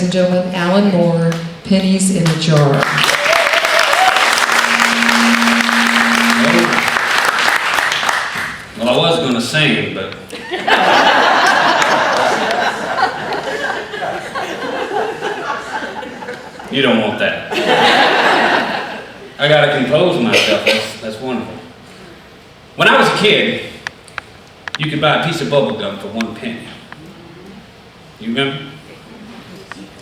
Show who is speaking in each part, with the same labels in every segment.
Speaker 1: and gentlemen, Alan Moore, Pennies in a Jar.
Speaker 2: Well, I was going to sing, but you don't want that. I got to compose myself. That's wonderful. When I was a kid, you could buy a piece of bubble gum for 1 penny. You remember?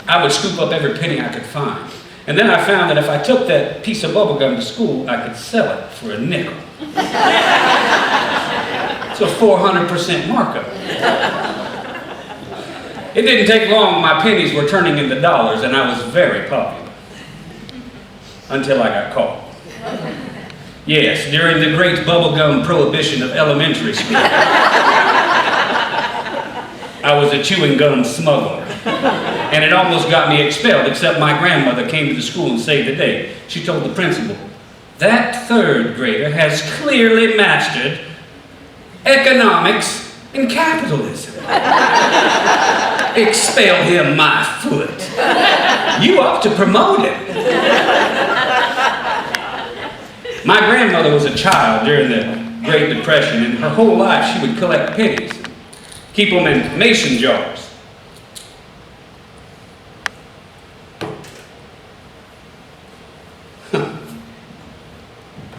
Speaker 2: I would scoop up every penny I could find. And then I found that if I took that piece of bubble gum to school, I could sell it for a nickel. It's a 400% markup. It didn't take long, my pennies were turning into dollars, and I was very popular. Until I got caught. Yes, during the great bubblegum prohibition of elementary school. I was a chewing gum smuggler. And it almost got me expelled, except my grandmother came to the school and saved the day. She told the principal, "That third grader has clearly mastered economics and capitalism. Expel him, my foot. You ought to promote him." My grandmother was a child during the Great Depression, and her whole life she would collect pennies, keep them in mason jars.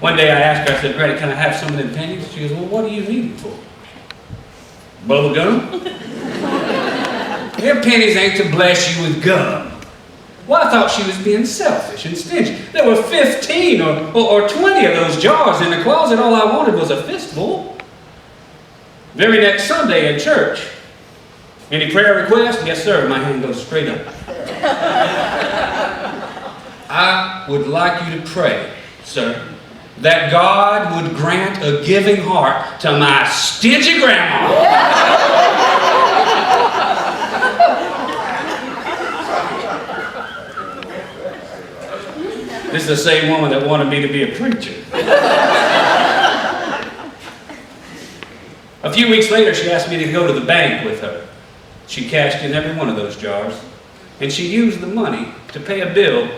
Speaker 2: One day I asked her, I said, "Granny, can I have some of them pennies?" She goes, "Well, what do you need them for?" "Bubble gum?" "Their pennies ain't to bless you with gum." Well, I thought she was being selfish and stingy. There were 15 or 20 of those jars in the closet. All I wanted was a fistful. Very next Sunday in church, "Any prayer requests?" "Yes, sir." My hand goes straight up. "I would like you to pray, sir, that God would grant a giving heart to my stingy grandma." This is the same woman that wanted me to be a preacher. A few weeks later, she asked me to go to the bank with her. She cashed in every one of those jars, and she used the money to pay a bill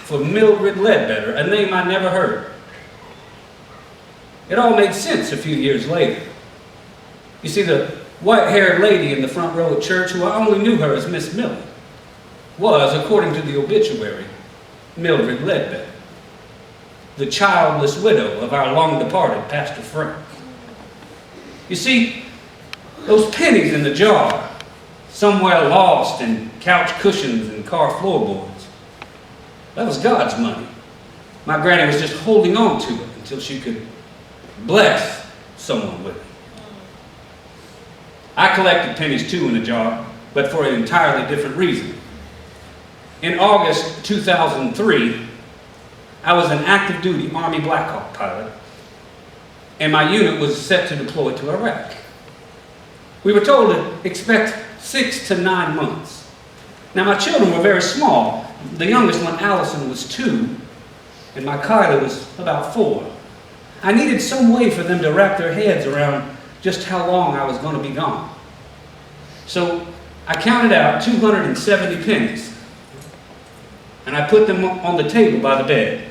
Speaker 2: for Mildred Ledbetter, a name I never heard. It all made sense a few years later. You see, the white-haired lady in the front row at church, who I only knew her as Miss Miller, was, according to the obituary, Mildred Ledbetter, the childless widow of our long-departed Pastor Frank. You see, those pennies in the jar, somewhere lost in couch cushions and car floorboards, that was God's money. My granny was just holding on to it until she could bless someone with it. I collected pennies too in a jar, but for an entirely different reason. In August 2003, I was an active duty Army Black Hawk pilot, and my unit was set to deploy to Iraq. We were told to expect 6 to 9 months. Now my children were very small. The youngest one, Allison, was 2, and my Kyla was about 4. I needed some way for them to wrap their heads around just how long I was going to be gone. So I counted out 270 pennies, and I put them on the table by the bed.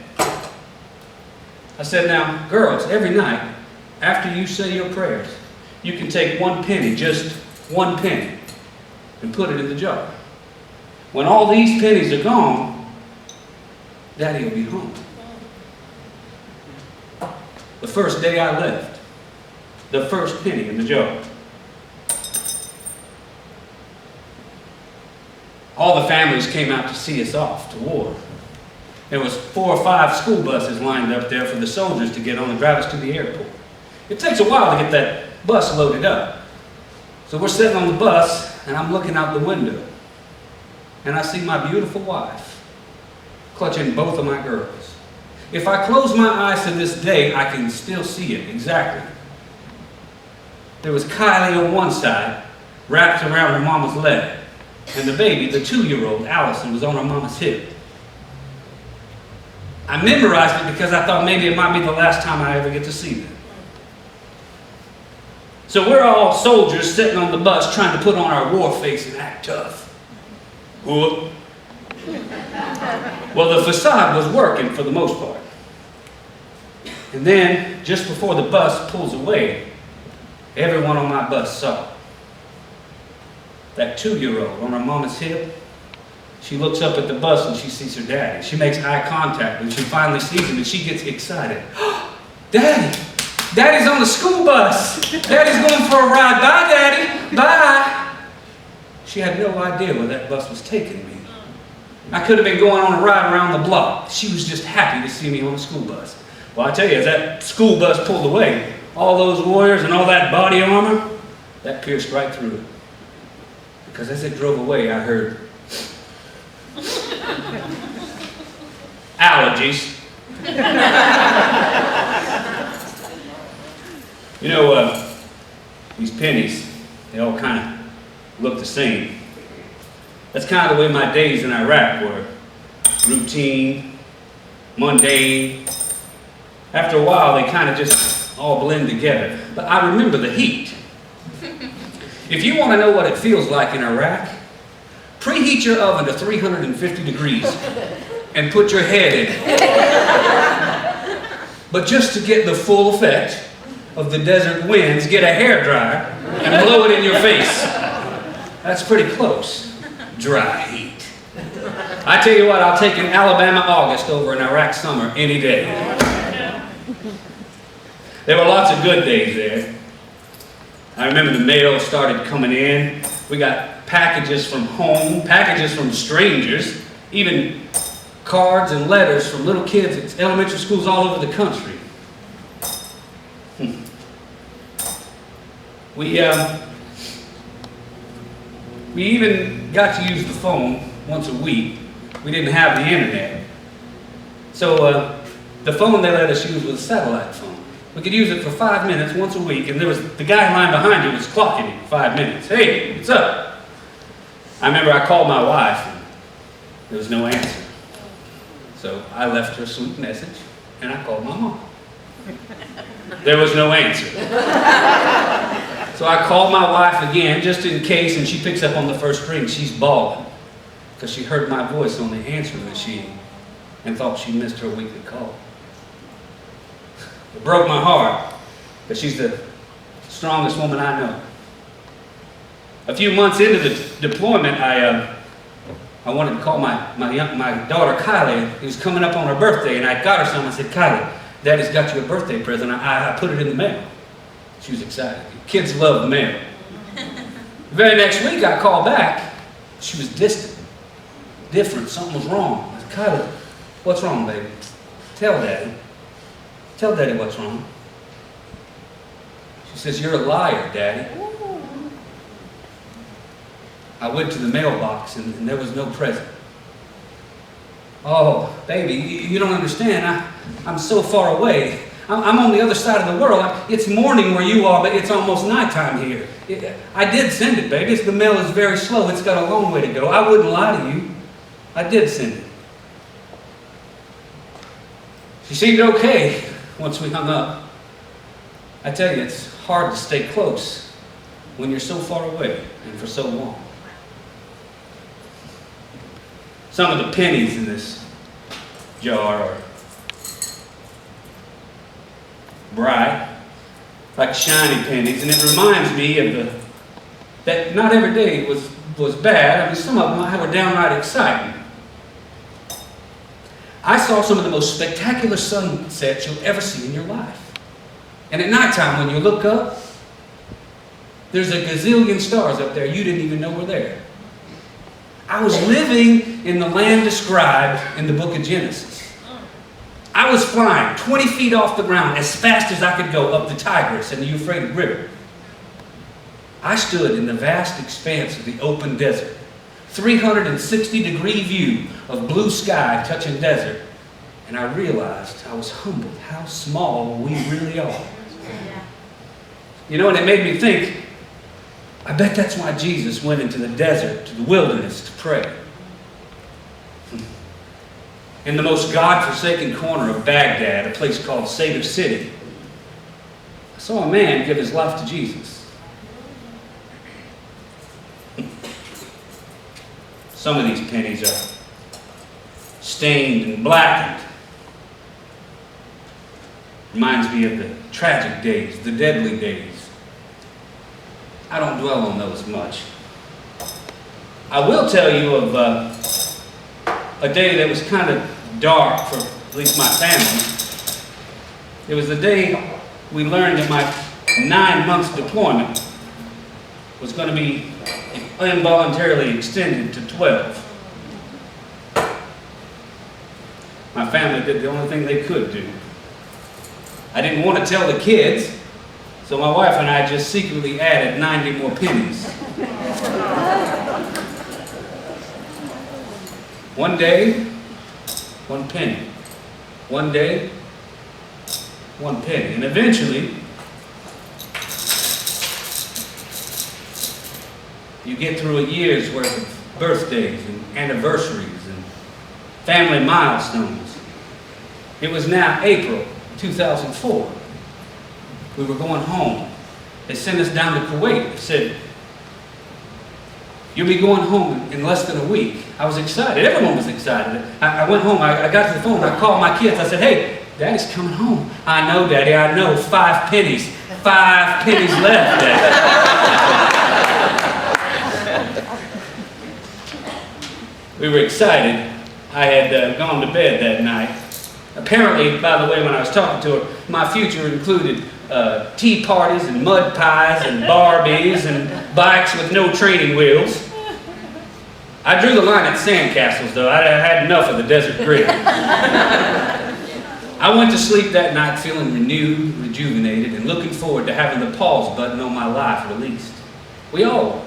Speaker 2: I said, "Now, girls, every night, after you say your prayers, you can take 1 penny, just 1 penny, and put it in the jar. When all these pennies are gone, Daddy will be home." The first day I left, the first penny in the jar. All the families came out to see us off to war. There was 4 or 5 school buses lined up there for the soldiers to get on and drive us to the airport. It takes a while to get that bus loaded up. So we're sitting on the bus, and I'm looking out the window, and I see my beautiful wife clutching both of my girls. If I close my eyes to this day, I can still see it exactly. There was Kylie on one side, wrapped around her mama's leg, and the baby, the 2-year-old, Allison, was on her mama's hip. I memorized it because I thought maybe it might be the last time I ever get to see them. So we're all soldiers sitting on the bus trying to put on our war face and act tough. Whoop, Well, the facade was working for the most part. And then, just before the bus pulls away, everyone on my bus saw that 2-year-old on her mama's hip. She looks up at the bus and she sees her daddy. She makes eye contact and she finally sees him and she gets excited. Daddy! Daddy's on the school bus! Daddy's going for a ride. Bye, Daddy! Bye! She had no idea where that bus was taking me. I could have been going on a ride around the block. She was just happy to see me on the school bus. Well, I tell you, as that school bus pulled away, all those warriors and all that body armor, that pierced right through it. Because as it drove away, I heard allergies. You know, these pennies, they all kind of look the same. That's kind of the way my days in Iraq were. Routine, mundane. After a while, they kind of just all blend together. But I remember the heat. If you want to know what it feels like in Iraq, preheat your oven to 350 degrees and put your head in it. But just to get the full effect of the desert winds, get a hairdryer and blow it in your face. That's pretty close. Dry heat. I tell you what, I'll take an Alabama August over an Iraq summer any day. There were lots of good days there. I remember the mail started coming in. We got packages from home, packages from strangers, even cards and letters from little kids at elementary schools all over the country. We even got to use the phone once a week. We didn't have the internet. So the phone they let us use was a satellite phone. We could use it for 5 minutes once a week, and there was the guy in line behind you was clocking it 5 minutes. Hey, what's up? I remember I called my wife, and there was no answer. So I left her a sweet message, and I called my mom. There was no answer. So I called my wife again, just in case, and she picks up on the first ring. She's bawling, because she heard my voice on the answering machine and thought she missed her weekly call. It broke my heart, but she's the strongest woman I know. A few months into the deployment, I wanted to call my daughter Kylie. It was coming up on her birthday, and I got her something. I said, Kylie, Daddy's got you a birthday present. I put it in the mail. She was excited. Kids love the mail. The very next week, I called back. She was distant, different. Something was wrong. I said, Kylie, what's wrong, baby? Tell Daddy. Tell Daddy what's wrong. She says, you're a liar, Daddy. I went to the mailbox and there was no present. Oh, baby, you don't understand. I'm so far away. I'm on the other side of the world. It's morning where you are, but it's almost nighttime here. I did send it, baby. The mail is very slow. It's got a long way to go. I wouldn't lie to you. I did send it. She seemed okay once we hung up. I tell you, it's hard to stay close when you're so far away and for so long. Some of the pennies in this jar are bright, like shiny pennies, and it reminds me of that not every day was bad. I mean, some of them were downright exciting. I saw some of the most spectacular sunsets you'll ever see in your life. And at nighttime, when you look up, there's a gazillion stars up there you didn't even know were there. I was living in the land described in the book of Genesis. I was flying 20 feet off the ground as fast as I could go up the Tigris and the Euphrates River. I stood in the vast expanse of the open desert, 360-degree view of blue sky touching desert, and I realized I was humbled how small we really are. You know, and it made me think, I bet that's why Jesus went into the desert, to the wilderness, to pray. In the most God-forsaken corner of Baghdad, a place called Seder City, I saw a man give his life to Jesus. Some of these pennies are stained and blackened. Reminds me of the tragic days, the deadly days. I don't dwell on those much. I will tell you of a day that was kind of dark for at least my family. It was the day we learned that my 9 months deployment was going to be involuntarily extended to 12. My family did the only thing they could do. I didn't want to tell the kids, so my wife and I just secretly added 90 more pennies. One day, 1 penny. One day, 1 penny. And eventually, you get through a year's worth of birthdays and anniversaries and family milestones. It was now April 2004. We were going home. They sent us down to Kuwait. They said, "You'll be going home in less than a week." I was excited. Everyone was excited. I went home. I got to the phone. I called my kids. I said, "Hey, Daddy's coming home." "I know, Daddy, I know. 5 pennies. 5 pennies left, Daddy." We were excited. I had gone to bed that night. Apparently, by the way, when I was talking to her, my future included tea parties and mud pies and Barbies and bikes with no training wheels. I drew the line at sandcastles, though. I had enough of the desert grid. I went to sleep that night feeling renewed, rejuvenated, and looking forward to having the pause button on my life released. We all were.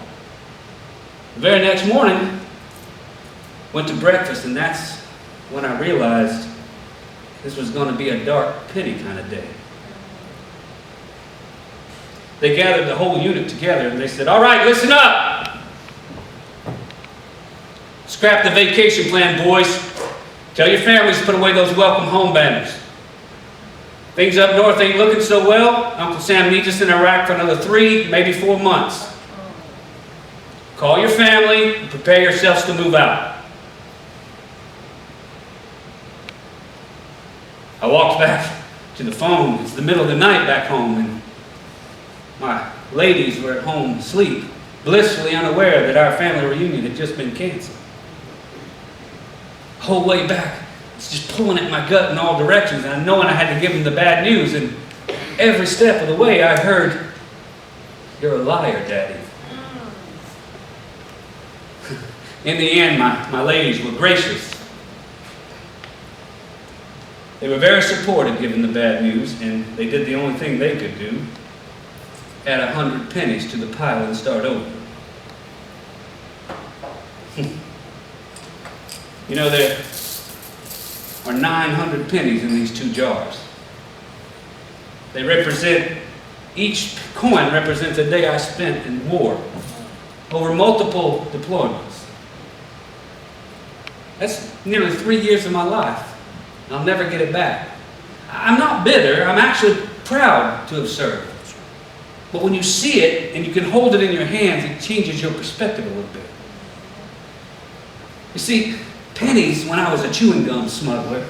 Speaker 2: The very next morning, went to breakfast, and that's when I realized this was going to be a dark penny kind of day. They gathered the whole unit together and they said, "All right, listen up. Scrap the vacation plan, boys. Tell your families to put away those welcome home banners. Things up north ain't looking so well. Uncle Sam needs us in Iraq for another 3, maybe 4 months. Call your family and prepare yourselves to move out." I walked back to the phone. It's the middle of the night back home, and my ladies were at home asleep, blissfully unaware that our family reunion had just been canceled. The whole way back, it's just pulling at my gut in all directions, and knowing I had to give them the bad news, and every step of the way I heard, "You're a liar, Daddy." In the end, my ladies were gracious. They were very supportive given the bad news, and they did the only thing they could do: add 100 pennies to the pile and start over. You know, there are 900 pennies in these 2 jars. They represent, each coin represents a day I spent in war over multiple deployments. That's nearly 3 years of my life. I'll never get it back. I'm not bitter. I'm actually proud to have served. But when you see it and you can hold it in your hands, it changes your perspective a little bit. You see, pennies, when I was a chewing gum smuggler,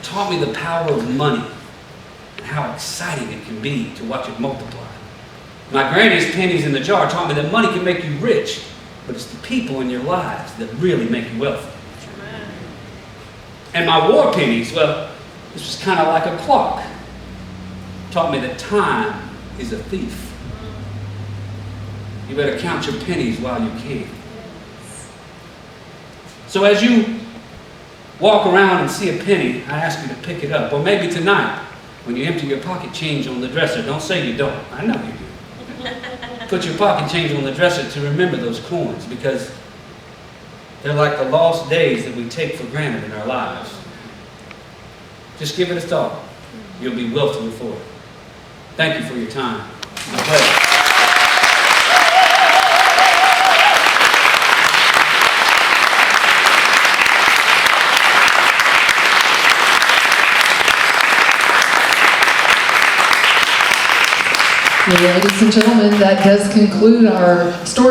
Speaker 2: taught me the power of money and how exciting it can be to watch it multiply. My granny's pennies in the jar taught me that money can make you rich, but it's the people in your lives that really make you wealthy. And my war pennies, well, this was kind of like a clock. Taught me that time is a thief. You better count your pennies while you can. So as you walk around and see a penny, I ask you to pick it up. Or maybe tonight, when you empty your pocket change on the dresser, don't say you don't. I know you do. Put your pocket change on the dresser to remember those coins, because they're like the lost days that we take for granted in our lives. Just give it a thought. You'll be wealthier for it. Thank you for your time. My pleasure.
Speaker 1: Ladies and gentlemen, that does conclude our story.